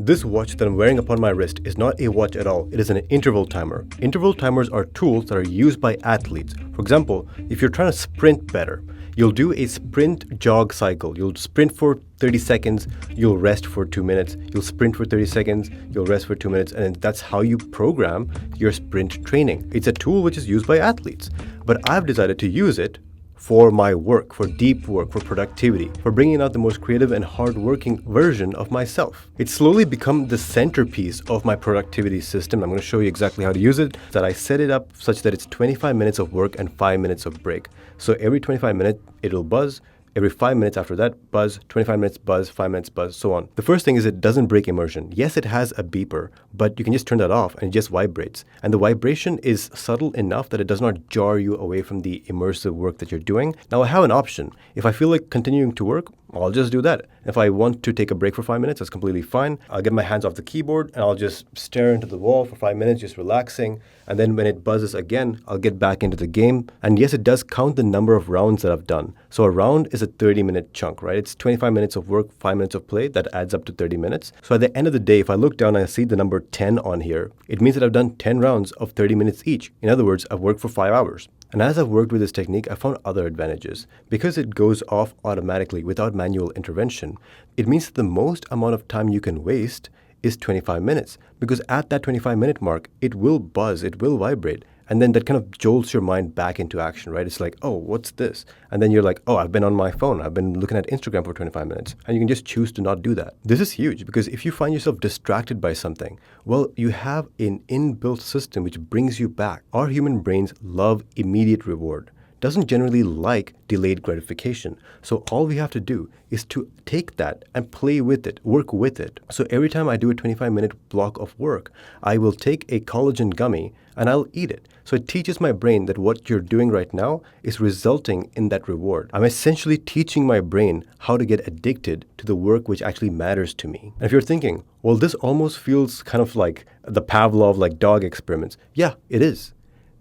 This watch that I'm wearing upon my wrist is not a watch at all. It is an interval timer. Interval timers are tools that are used by athletes. For example, if you're trying to sprint better, you'll do a sprint jog cycle. You'll sprint for 30 seconds, you'll rest for 2 minutes. You'll sprint for 30 seconds, you'll rest for 2 minutes, and that's how you program your sprint training. It's a tool which is used by athletes, but I've decided to use it for my work, for deep work, for productivity, for bringing out the most creative and hardworking version of myself. It's slowly become the centerpiece of my productivity system. I'm going to show you exactly how to use it. That I set it up such that it's 25 minutes of work and 5 minutes of break. So every 25 minutes, it'll buzz. Every 5 minutes after that, buzz, 25 minutes, buzz, 5 minutes, buzz, so on. The first thing is it doesn't break immersion. Yes, it has a beeper, but you can just turn that off and it just vibrates. And the vibration is subtle enough that it does not jar you away from the immersive work that you're doing. Now I have an option. If I feel like continuing to work, I'll just do that. If I want to take a break for 5 minutes, that's completely fine. I'll get my hands off the keyboard and I'll just stare into the wall for 5 minutes, just relaxing. And then when it buzzes again, I'll get back into the game. And yes, it does count the number of rounds that I've done. So a round is a 30-minute chunk, right? It's 25 minutes of work, 5 minutes of play. That adds up to 30 minutes. So at the end of the day, if I look down and I see the number 10 on here, it means that I've done 10 rounds of 30 minutes each. In other words, I've worked for 5 hours. And as I've worked with this technique, I found other advantages. Because it goes off automatically without manual intervention, it means that the most amount of time you can waste is 25 minutes. Because at that 25-minute mark, it will buzz, it will vibrate. And then that kind of jolts your mind back into action, right? It's like, oh, what's this? And then you're like, oh, I've been on my phone. I've been looking at Instagram for 25 minutes. And you can just choose to not do that. This is huge because if you find yourself distracted by something, well, you have an inbuilt system which brings you back. Our human brains love immediate reward. Doesn't generally like delayed gratification. So all we have to do is to take that and play with it, work with it. So every time I do a 25-minute block of work, I will take a collagen gummy and I'll eat it. So it teaches my brain that what you're doing right now is resulting in that reward. I'm essentially teaching my brain how to get addicted to the work which actually matters to me. And if you're thinking, well, this almost feels kind of like the Pavlov like dog experiments. Yeah, it is.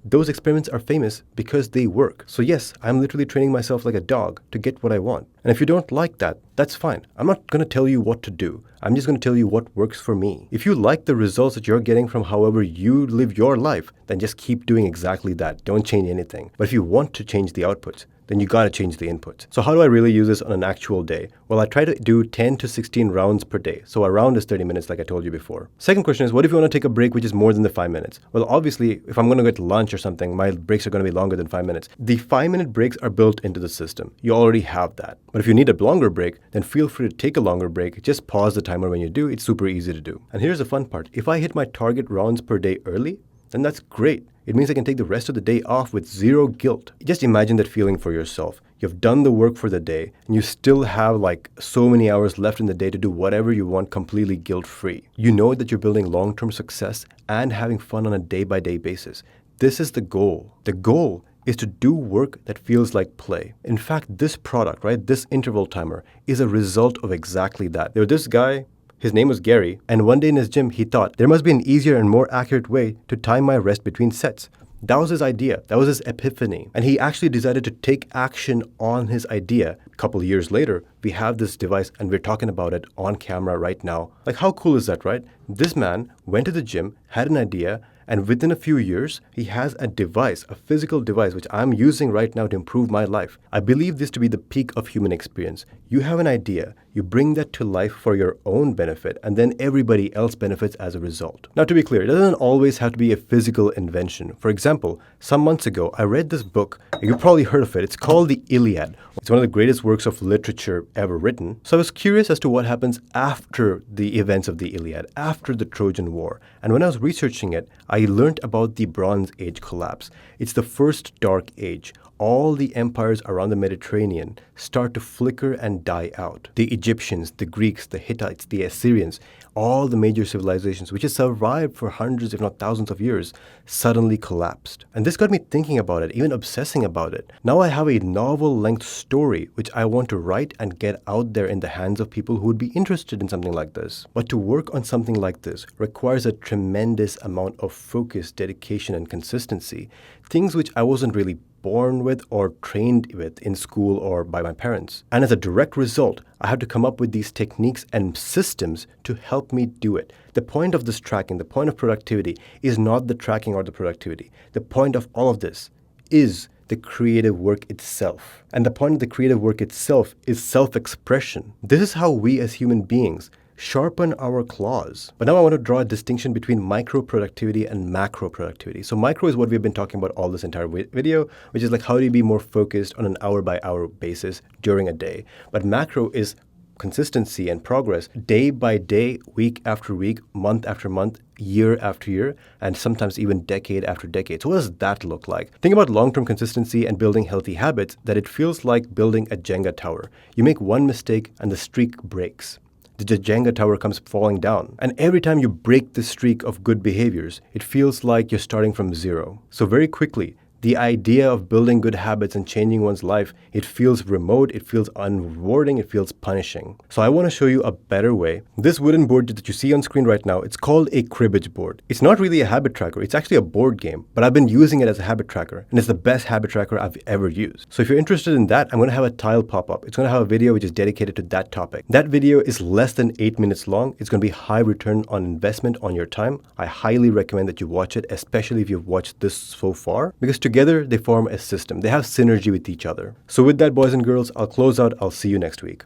Those experiments are famous because they work. So yes, I'm literally training myself like a dog to get what I want. And if you don't like that, that's fine. I'm not going to tell you what to do. I'm just going to tell you what works for me. If you like the results that you're getting from however you live your life, then just keep doing exactly that. Don't change anything. But if you want to change the outputs, then you got to change the inputs. So how do I really use this on an actual day? Well, I try to do 10 to 16 rounds per day. So a round is 30 minutes like I told you before. Second question is, what if you want to take a break which is more than the 5 minutes? Well, obviously, if I'm going to get lunch or something, my breaks are going to be longer than 5 minutes. The 5-minute breaks are built into the system. You already have that. But if you need a longer break, then feel free to take a longer break. Just pause the timer when you do. It's super easy to do. And here's the fun part. If I hit my target rounds per day early, then that's great. It means I can take the rest of the day off with zero guilt. Just imagine that feeling for yourself. You've done the work for the day and you still have like so many hours left in the day to do whatever you want completely guilt-free. You know that you're building long-term success and having fun on a day-by-day basis. This is the goal. The goal is to do work that feels like play. In fact, this product, right, this interval timer is a result of exactly that. There's this guy. His name was Gary, and one day in his gym, he thought, there must be an easier and more accurate way to time my rest between sets. That was his idea. That was his epiphany. And he actually decided to take action on his idea. A couple of years later, we have this device and we're talking about it on camera right now. Like, how cool is that, right? This man went to the gym, had an idea, and within a few years, he has a device, a physical device, which I'm using right now to improve my life. I believe this to be the peak of human experience. You have an idea, you bring that to life for your own benefit, and then everybody else benefits as a result. Now, to be clear, it doesn't always have to be a physical invention. For example, some months ago, I read this book. You've probably heard of it. It's called the Iliad. It's one of the greatest works of literature ever written. So I was curious as to what happens after the events of the Iliad, after the Trojan War. And when I was researching it, I learned about the Bronze Age collapse. It's the first dark age. All the empires around the Mediterranean start to flicker and die out. The Egyptians, the Greeks, the Hittites, the Assyrians, all the major civilizations which have survived for hundreds if not thousands of years suddenly collapsed. And this got me thinking about it, even obsessing about it. Now I have a novel-length story which I want to write and get out there in the hands of people who would be interested in something like this. But to work on something like this requires a tremendous amount of focus, dedication, and consistency. Things which I wasn't really born with or trained with in school or by my parents. And as a direct result, I had to come up with these techniques and systems to help me do it. The point of this tracking, the point of productivity, is not the tracking or the productivity. The point of all of this is the creative work itself. And the point of the creative work itself is self-expression. This is how we as human beings sharpen our claws. But now I want to draw a distinction between micro productivity and macro productivity. So micro is what we've been talking about all this entire video, which is like how do you be more focused on an hour by hour basis during a day. But macro is consistency and progress day by day, week after week, month after month, year after year, and sometimes even decade after decade. So what does that look like? Think about long-term consistency and building healthy habits that it feels like building a Jenga tower. You make one mistake and the streak breaks. The Jenga tower comes falling down. And every time you break the streak of good behaviors, it feels like you're starting from zero. So very quickly, the idea of building good habits and changing one's life, it feels remote, it feels unrewarding, it feels punishing. So I want to show you a better way. This wooden board that you see on screen right now, it's called a cribbage board. It's not really a habit tracker, it's actually a board game, but I've been using it as a habit tracker, and it's the best habit tracker I've ever used. So if you're interested in that, I'm going to have a tile pop up. It's going to have a video which is dedicated to that topic. That video is less than 8 minutes long. It's going to be high return on investment on your time. I highly recommend that you watch it, especially if you've watched this so far, because together they form a system. They have synergy with each other. So with that, boys and girls, I'll close out. I'll see you next week.